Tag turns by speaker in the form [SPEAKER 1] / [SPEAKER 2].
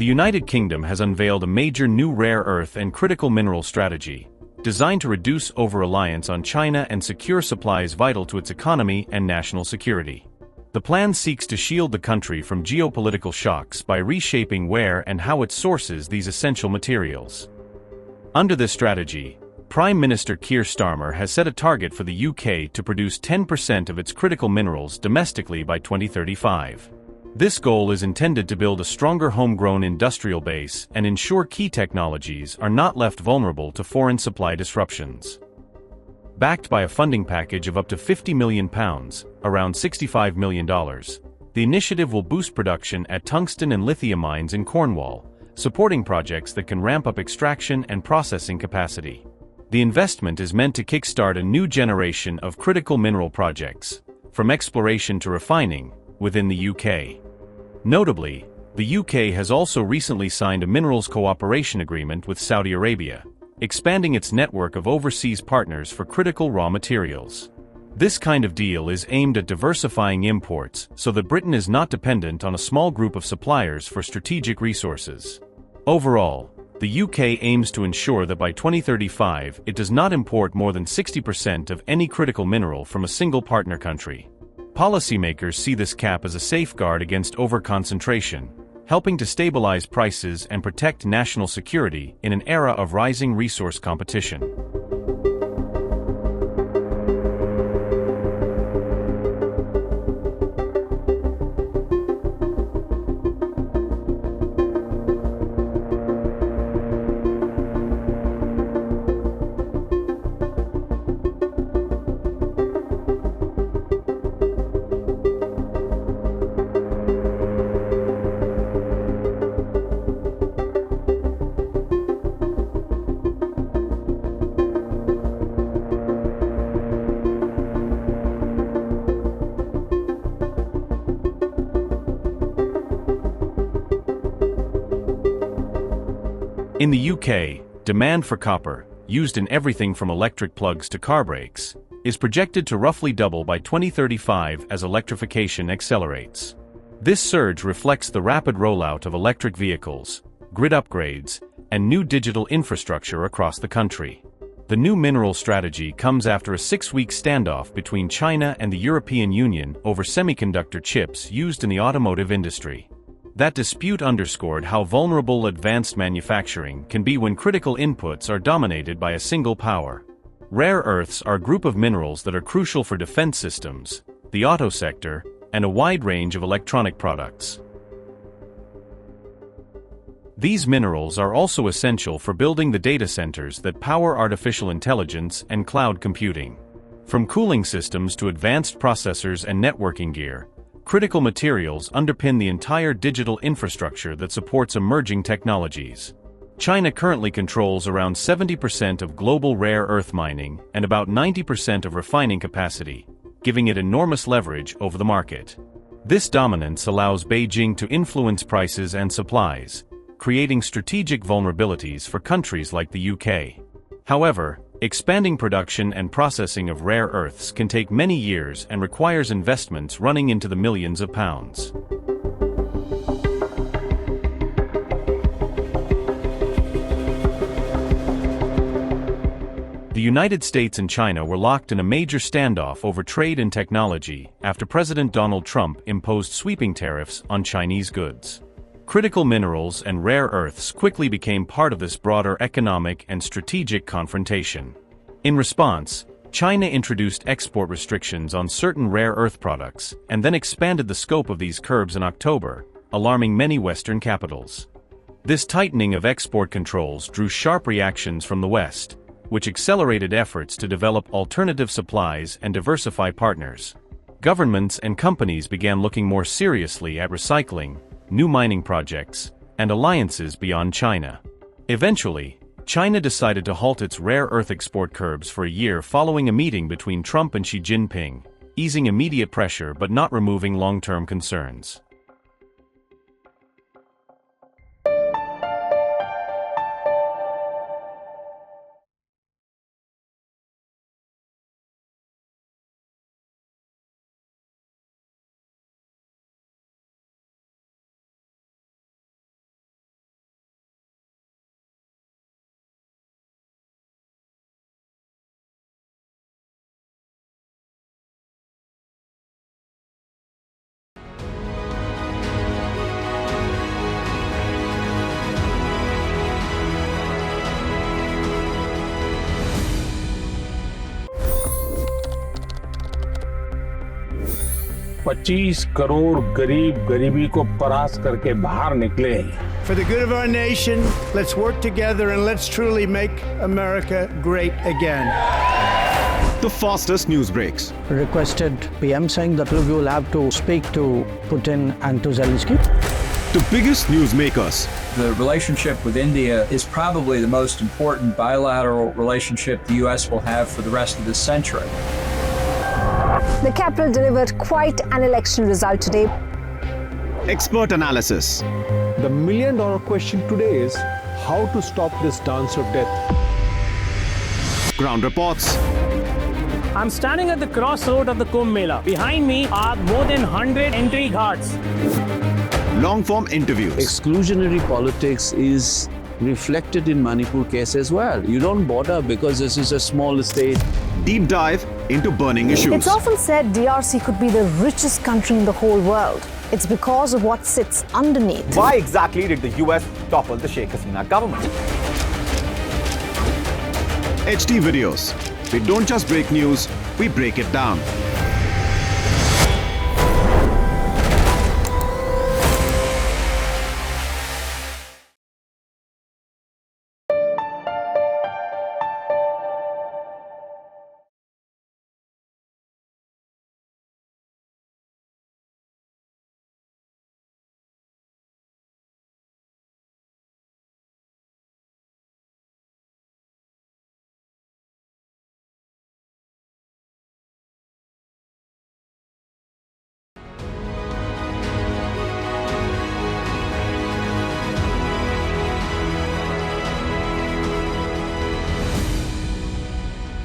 [SPEAKER 1] The United Kingdom has unveiled a major new rare earth and critical mineral strategy, designed to reduce over-reliance on China and secure supplies vital to its economy and national security. The plan seeks to shield the country from geopolitical shocks by reshaping where and how it sources these essential materials. Under this strategy, Prime Minister Keir Starmer has set a target for the UK to produce 10% of its critical minerals domestically by 2035. This goal is intended to build a stronger homegrown industrial base and ensure key technologies are not left vulnerable to foreign supply disruptions. Backed by a funding package of up to £50 million, around $65 million, the initiative will boost production at tungsten and lithium mines in Cornwall, supporting projects that can ramp up extraction and processing capacity. The investment is meant to kickstart a new generation of critical mineral projects, from exploration to refining, within the UK. Notably, the UK has also recently signed a minerals cooperation agreement with Saudi Arabia, expanding its network of overseas partners for critical raw materials. This kind of deal is aimed at diversifying imports so that Britain is not dependent on a small group of suppliers for strategic resources. Overall, the UK aims to ensure that by 2035 it does not import more than 60% of any critical mineral from a single partner country. Policymakers see this cap as a safeguard against overconcentration, helping to stabilize prices and protect national security in an era of rising resource competition. In the UK, demand for copper, used in everything from electric plugs to car brakes, is projected to roughly double by 2035 as electrification accelerates. This surge reflects the rapid rollout of electric vehicles, grid upgrades, and new digital infrastructure across the country. The new mineral strategy comes after a 6-week standoff between China and the European Union over semiconductor chips used in the automotive industry. That dispute underscored how vulnerable advanced manufacturing can be when critical inputs are dominated by a single power. Rare earths are a group of minerals that are crucial for defense systems, the auto sector, and a wide range of electronic products. These minerals are also essential for building the data centers that power artificial intelligence and cloud computing. From cooling systems to advanced processors and networking gear, critical materials underpin the entire digital infrastructure that supports emerging technologies. China currently controls around 70% of global rare earth mining and about 90% of refining capacity, giving it enormous leverage over the market. This dominance allows Beijing to influence prices and supplies, creating strategic vulnerabilities for countries like the UK. However, expanding production and processing of rare earths can take many years and requires investments running into the millions of pounds. The United States and China were locked in a major standoff over trade and technology after President Donald Trump imposed sweeping tariffs on Chinese goods. Critical minerals and rare earths quickly became part of this broader economic and strategic confrontation. In response, China introduced export restrictions on certain rare earth products and then expanded the scope of these curbs in October, alarming many Western capitals. This tightening of export controls drew sharp reactions from the West, which accelerated efforts to develop alternative supplies and diversify partners. Governments and companies began looking more seriously at recycling, new mining projects, and alliances beyond China. Eventually, China decided to halt its rare earth export curbs for a year following a meeting between Trump and Xi Jinping, easing immediate pressure but not removing long-term concerns.
[SPEAKER 2] 25 crore गरीब गरीबी को परास्त करके बाहर निकले।
[SPEAKER 3] For the good of our nation, let's work together and let's truly make America great again.
[SPEAKER 4] The fastest news breaks.
[SPEAKER 5] Requested PM saying that look, you will have to speak to Putin and to Zelensky.
[SPEAKER 4] The biggest news makers.
[SPEAKER 6] The relationship with India is probably the most important bilateral relationship the US will have for the rest of this century.
[SPEAKER 7] The capital delivered quite an election result today.
[SPEAKER 4] Expert analysis.
[SPEAKER 8] The million-dollar question today is how to stop this dance of death.
[SPEAKER 4] Ground reports.
[SPEAKER 9] I'm standing at the crossroad of the Kumbh Mela. Behind me are more than 100 entry ghats.
[SPEAKER 4] Long-form interviews.
[SPEAKER 10] Exclusionary politics is reflected in Manipur case as well. You don't bother because this is a small state.
[SPEAKER 4] Deep dive into burning issues.
[SPEAKER 7] It's often said DRC could be the richest country in the whole world. It's because of what sits underneath.
[SPEAKER 11] Why exactly did the US topple the Sheikh Hasina government?
[SPEAKER 4] HD videos. We don't just break news, we break it down.